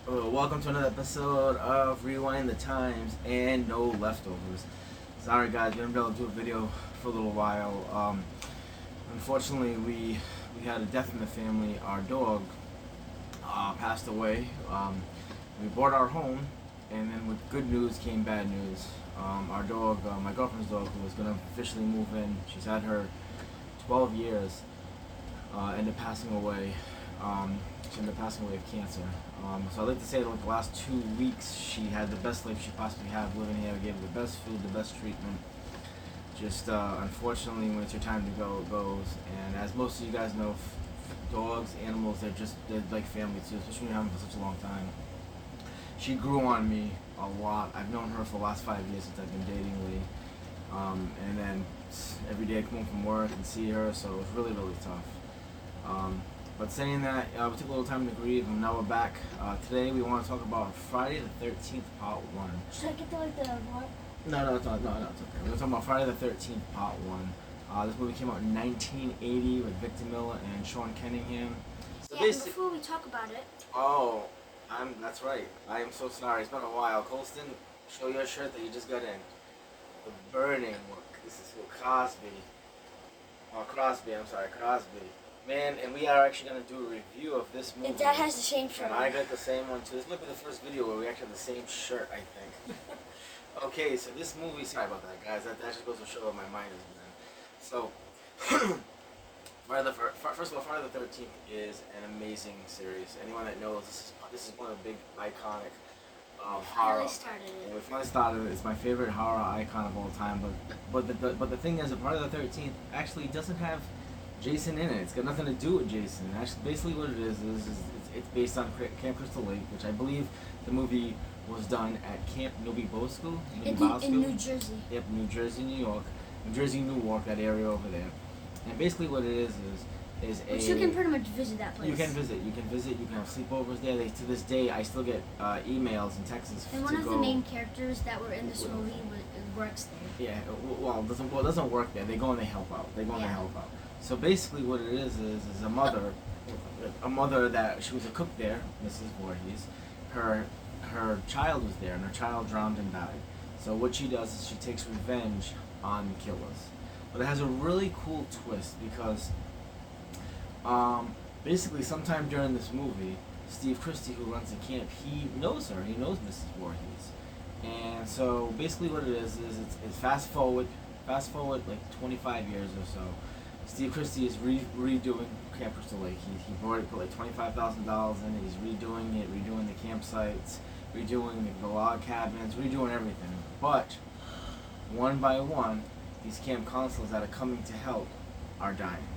Welcome to another episode of Rewind the Times and No Leftovers. Sorry guys, we haven't been able to do a video for a little while. Unfortunately, we had a death in the family. Our dog passed away. We bought our home, and then with good news came bad news. Our dog, my girlfriend's dog, who was going to officially move in, she's had her 12 years, ended up passing away. She ended up passing away of cancer. So I'd like to say that like the last 2 weeks she had the best life she possibly had living here. We gave her the best food, the best treatment. Just unfortunately, when it's your time to go, it goes. And as most of you guys know, dogs, animals, they're like family too, especially when you have them for such a long time. She grew on me a lot. I've known her for the last 5 years since I've been dating Lee. And then every day I come home from work and see her, so it was really, really tough. But saying that, we took a little time to grieve, and now we're back. Today we want to talk about Friday the 13th, Part 1. Should I get the what? No, it's not. No, it's okay. We're going to talk about Friday the 13th, Part 1. This movie came out in 1980 with Victor Miller and Sean Cunningham. So Yeah, and before we talk about it, that's right. I am so sorry. It's been a while. Colston, show your shirt that you just got in. The Burning look. This is for Crosby. Crosby. Man, and we are actually going to do a review of this movie. and Dad has the same shirt. And I got the same one too. This might be the first video where we actually have the same shirt, I think. Okay, so this movie, sorry about that, guys. That just goes to show what my mind is then. So, first of all, Friday the 13th is an amazing series. Anyone that knows, this is one of the big iconic horror. Finally started it. When we finally started it, it's my favorite horror icon of all time. But the thing is, that Friday the 13th actually doesn't have Jason in it. It's got nothing to do with Jason. Actually, basically what it is it's based on Camp Crystal Lake, which I believe the movie was done at Camp Novi Bosco In New Jersey. Yep, New Jersey, New York, Newark, that area over there. And basically what it is Which you can pretty much visit that place. You can visit. You can have sleepovers there. To this day, I still get emails and texts And one of the main characters that were in this movie works there. Yeah, it doesn't work there. They go and they help out. So basically, what it is a mother that she was a cook there, Mrs. Voorhees. Her child was there, and her child drowned and died. So what she does is she takes revenge on the killers. But it has a really cool twist because basically sometime during this movie, Steve Christie, who runs the camp, he knows her. He knows Mrs. Voorhees. And so basically what it is it's fast forward like 25 years or so. Steve Christie is redoing Camp Crystal Lake. He already put like $25,000 in it. He's redoing it, redoing the campsites, redoing the log cabins, redoing everything. But one by one, these camp counselors that are coming to help are dying.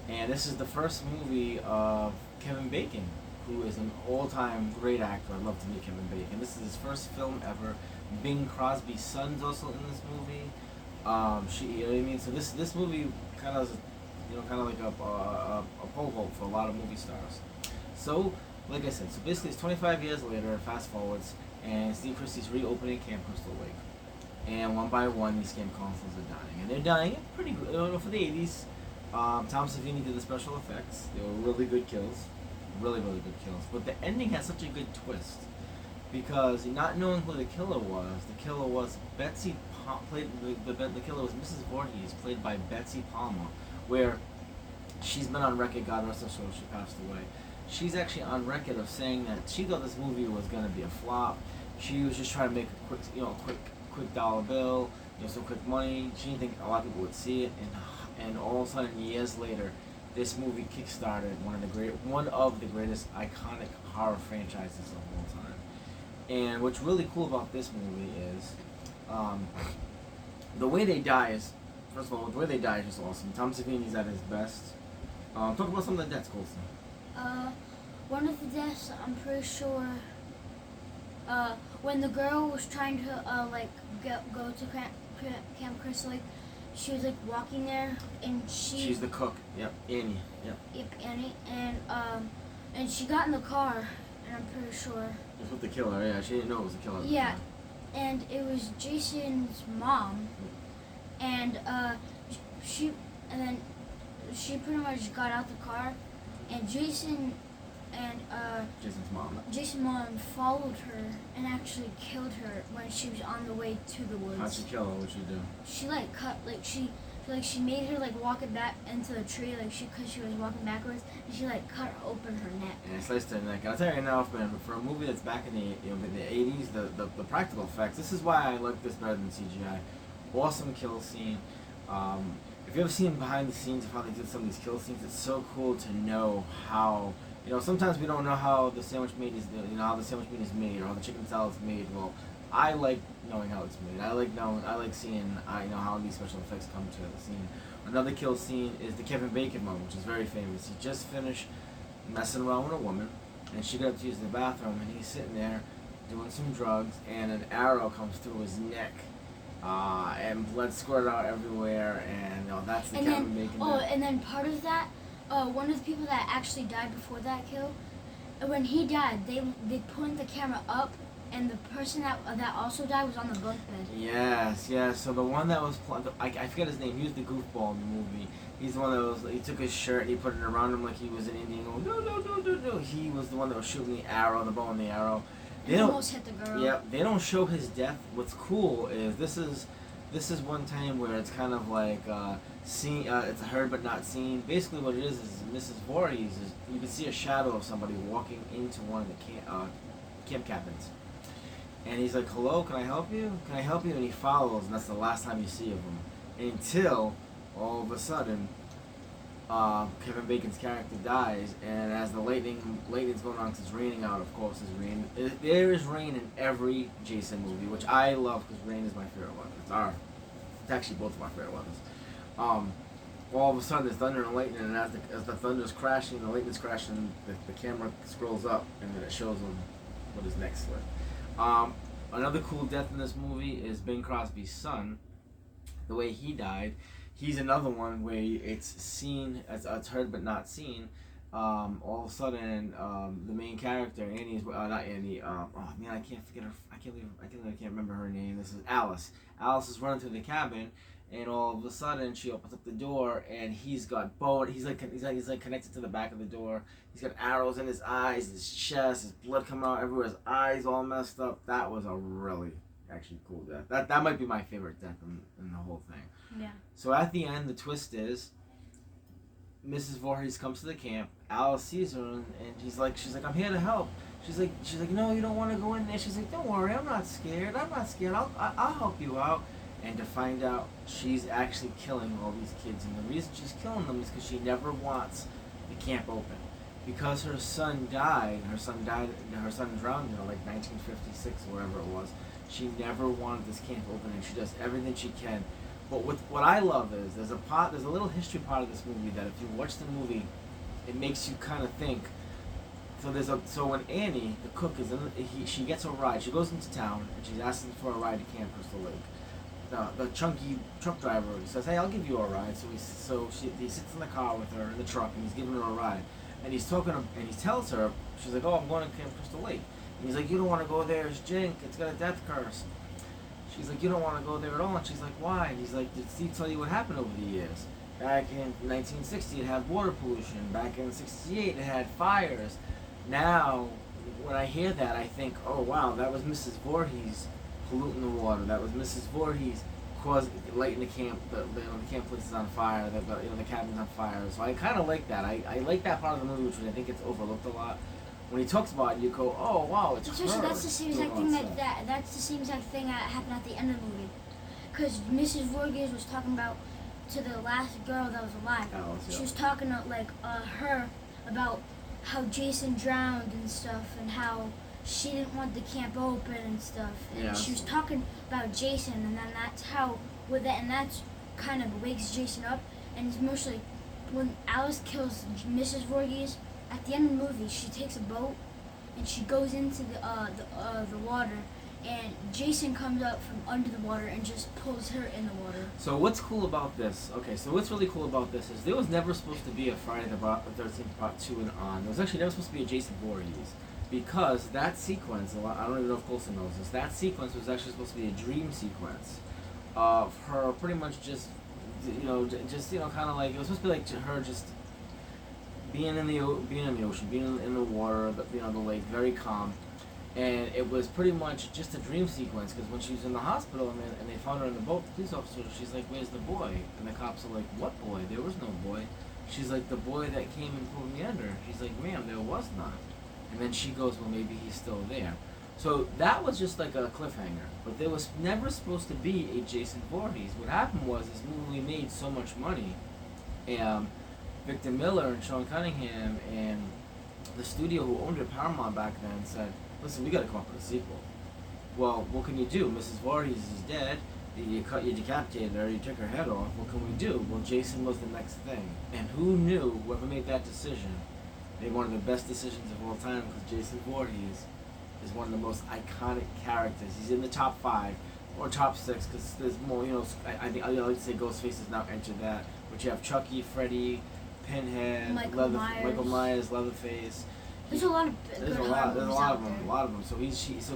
And this is the first movie of Kevin Bacon, who is an all-time great actor. I'd love to meet Kevin Bacon. This is his first film ever. Bing Crosby's son's also in this movie. You know what I mean? So this movie kind of, kind of like a pole vault for a lot of movie stars. So, like I said, so basically it's 25 years later, fast forwards, and Steve Christie's reopening Camp Crystal Lake. And one by one, these camp counselors are dying. And they're dying pretty good, for the 80s. Tom Savini did the special effects. They were really good kills. Really, really good kills. But the ending has such a good twist. Because not knowing who the killer was Betsy the killer was Mrs. Voorhees, played by Betsy Palmer, where she's been on record, God rest her soul, she passed away. She's actually on record of saying that she thought this movie was going to be a flop. She was just trying to make a quick dollar bill, some quick money. She didn't think a lot of people would see it, and all of a sudden, years later, this movie kickstarted one of the greatest iconic horror franchises of all time. And what's really cool about this movie is the way they die is, first of all, the way they die is just awesome. Tom Savini's at his best. Talk about some of the deaths, Colson. One of the deaths, I'm pretty sure, when the girl was trying to go to Camp Crystal Lake, she was like walking there, and she's the cook. Yep, Annie. Yep, Annie, and she got in the car, and I'm pretty sure. It was with the killer. Yeah, she didn't know it was the killer. Yeah, and it was Jason's mom, and she pretty much got out the car, and Jason Jason's mom. Jason's mom followed her and actually killed her when she was on the way to the woods. How'd she kill her? What'd she do? She she made her walk it back into the tree because she was walking backwards, and she cut open her neck. And sliced her neck. And I'll tell you now, man, for a movie that's back in the 80s, the practical effects. This is why I like this better than CGI. Awesome kill scene. If you ever seen behind the scenes of how they did some of these kill scenes, it's so cool to know how. Sometimes we don't know how the sandwich meat is. How the sandwich meat is made or how the chicken salad's made. Well, I like knowing how it's made. I like seeing how these special effects come to the scene. Another kill scene is the Kevin Bacon one, which is very famous. He just finished messing around with a woman, and she got up to use the bathroom, and he's sitting there doing some drugs, and an arrow comes through his neck, and blood squirted out everywhere, and that's the Kevin Bacon. And then part of that, one of the people that actually died before that kill, when he died, they pointed the camera up. And the person that also died was on the bunk bed. Yes. So the one that was I forget his name. He was the goofball in the movie. He's the one that he took his shirt, he put it around him like he was an Indian. Going, no. He was the one that was shooting the arrow, the bow and the arrow. They almost hit the girl. Yeah. They don't show his death. What's cool is this is one time where it's kind of like seen. It's heard but not seen. Basically, what it is Mrs. Voorhees is you can see a shadow of somebody walking into one of the camp cabins. And he's like, hello, can I help you? Can I help you? And he follows, and that's the last time you see of him. Until, all of a sudden, Kevin Bacon's character dies, and as the lightning's going on, because it's raining out, of course, there's rain. There is rain in every Jason movie, which I love, because rain is my favorite weather. It's actually both of my favorite weathers. All of a sudden, there's thunder and lightning, and as the thunder's crashing, and the lightning's crashing, the camera scrolls up, and then it shows him what his neck slit. Another cool death in this movie is Bing Crosby's son. The way he died, he's another one where it's seen, it's heard but not seen. All of a sudden, the main character, Annie, not Annie. Oh man, I can't forget her. I can't remember her name. This is Alice. Alice is running through the cabin, and all of a sudden she opens up the door, and he's got bone. He's like connected to the back of the door. He's got arrows in his eyes, his chest, his blood coming out everywhere. His eyes all messed up. That was a really actually cool death. That might be my favorite death in the whole thing. Yeah. So at the end, the twist is Mrs. Voorhees comes to the camp. Alice sees her, and she's like, I'm here to help. She's like, no, you don't want to go in there. She's like, don't worry, I'm not scared. I'll help you out. And to find out she's actually killing all these kids, and the reason she's killing them is because she never wants the camp open. Because her son died, her son drowned, 1956 or wherever it was. She never wanted this camp open, and she does everything she can. But what I love is there's a little history part of this movie that if you watch the movie, it makes you kind of think. So when Annie, the cook, she gets a ride. She goes into town and she's asking for a ride to Camp Crystal Lake. The chunky truck driver says, "Hey, I'll give you a ride." He sits in the car with her in the truck, and he's giving her a ride. And he's talking, and he tells her, she's like, "Oh, I'm going to Camp Crystal Lake." And he's like, "You don't want to go there. It's jink. It's got a death curse." She's like, "You don't want to go there at all." And she's like, "Why?" And he's like, "Did Steve tell you what happened over the years? Back in 1960, it had water pollution. Back in '68, it had fires. Now, when I hear that, I think, oh wow, that was Mrs. Voorhees polluting the water. That was Mrs. Voorhees lighting the camp. The camp place is on fire. The cabin's on fire. So I kind of like that. I like that part of the movie, which I think it's overlooked a lot. When he talks about it, you go, oh wow, it's her. That's the same exact thing that's the same exact thing that happened at the end of the movie, because Mrs. Voorhees was talking about to the last girl that was alive. Alice, yeah. She was talking to her about how Jason drowned and stuff, and how she didn't want the camp open and stuff. And yeah. She was talking about Jason, and then that's that's kind of wakes Jason up. And it's mostly when Alice kills Mrs. Voorhees. At the end of the movie, she takes a boat and she goes into the water, and Jason comes up from under the water and just pulls her in the water. So what's cool about this? Okay, so what's really cool about this is there was never supposed to be a Friday the 13th Part 2 and on. There was actually never supposed to be a Jason Voorhees, because that sequence, I don't even know if Colson knows this, that sequence was actually supposed to be a dream sequence of her pretty much just kind of like, it was supposed to be like her just being in the ocean, being in the water, the lake, very calm. And it was pretty much just a dream sequence because when she was in the hospital and they found her in the boat, the police officer, she's like, "Where's the boy?" And the cops are like, "What boy? There was no boy." She's like, "The boy that came and pulled me under." She's like, "Ma'am, there was not." And then she goes, "Well, maybe he's still there." So that was just like a cliffhanger. But there was never supposed to be a Jason Voorhees. What happened was this movie made so much money. Victor Miller and Sean Cunningham and the studio who owned it, Paramount back then, said, "Listen, we got to come up with a sequel." Well, what can you do? Mrs. Voorhees is dead. You decapitated her. You took her head off. What can we do? Well, Jason was the next thing. And who knew? Whoever made that decision made one of the best decisions of all time because Jason Voorhees is one of the most iconic characters. He's in the top 5 or top 6 because there's more. I think I like to say Ghostface has now entered that. But you have Chucky, Freddy, Pinhead, Michael Myers, Leatherface. There's a lot of There's a lot of them. A lot of them. So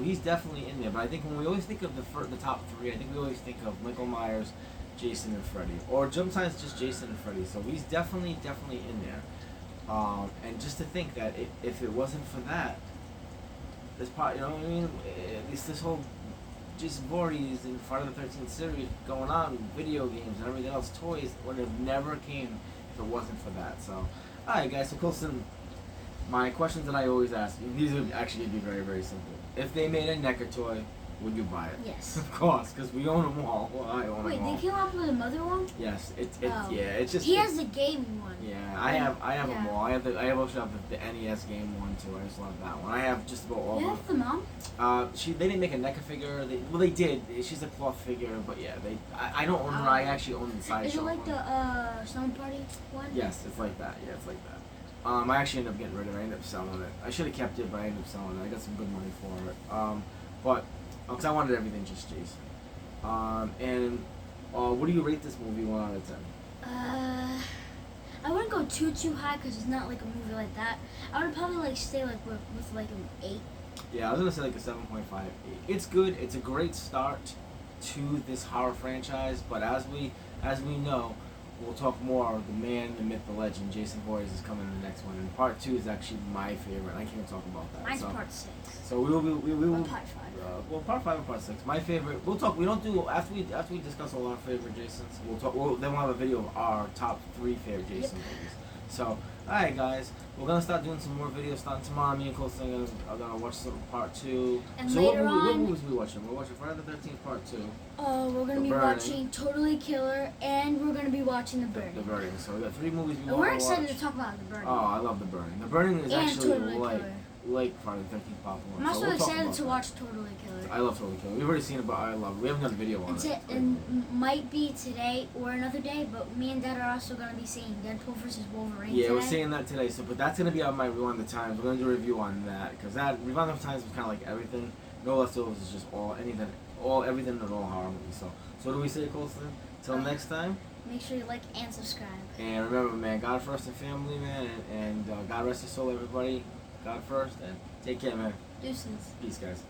he's definitely in there. But I think when we always think of the top 3, I think we always think of Michael Myers, Jason, and Freddy, or sometimes just Jason and Freddy. So he's definitely in there. And just to think that if it wasn't for that, this part, what I mean, at least this whole Jason Voorhees and Friday the 13th series going on, video games and everything else, toys would have never came if it wasn't for that. So, alright guys, so Colson, my questions that I always ask, these would actually be very, very simple. If they made a NECA toy, would you buy it? Yes. Of course, because we own them all. Well, I own Wait, them all. they came up with another one? Yes, it's just. He has the gaming one. Yeah, I have them Yeah. all. I also have the NES game one too. I just love that one. I have just about all You of have the mom? they didn't make a NECA figure. They did. She's a cloth figure, but yeah, I don't own her. I actually own the sideshow. Is it like the Summer Party one? Yes, it's like that. Yeah, it's like that. I actually ended up getting rid of it. I ended up selling it. I should have kept it, but I ended up selling it. I got some good money for it. Because I wanted everything just Jason. What do you rate this movie 1 out of 10? I wouldn't go too high because it's not like a movie like that. I would probably like stay like with like an 8. Yeah, I was gonna say like a 7.5, 8. It's good. It's a great start to this horror franchise. But as we know, we'll talk more. The man, the myth, the legend, Jason Voorhees is coming in the next one, and part 2 is actually my favorite. I can't talk about that. Mine's part 6. So we will. Or part 5. Part 5 and part 6. My favorite. We'll talk. We don't do after we discuss all our favorite Jasons. We'll talk. Then we'll have a video of our top 3 favorite Jason movies. So, alright guys, we're gonna start doing some more videos starting tomorrow. Me and Colson are gonna watch some part 2. And so later what movies are we watching? We're watching Friday the 13th part 2. We're gonna The be Burning. watching Totally Killer, and we're gonna be watching The Burning. The Burning. So we got 3 movies we And want we're to excited watch. to talk about The Burning. Oh, I love The Burning. The Burning is And actually Totally like Killer. Friday the 13th Part 1. I'm also we'll talk excited about to that. watch Totally Killer. I love Totally Killer. We've already seen it, but I love it. We haven't done a video on it. And might be today or another day, but me and Dad are also going to be seeing Deadpool vs. Wolverine Yeah, today. we're seeing that today. So, but that's gonna be on my Rewind the Times. We're gonna do a review on that because that Rewind the Times was kind of like everything. No Leftovers is just everything and all horror movies. So what do we say, Colson? Till next time. Make sure you like and subscribe. And remember, man, God first and family, man, and God rest your soul, everybody. God first, and take care, man. Deuces. Peace, guys.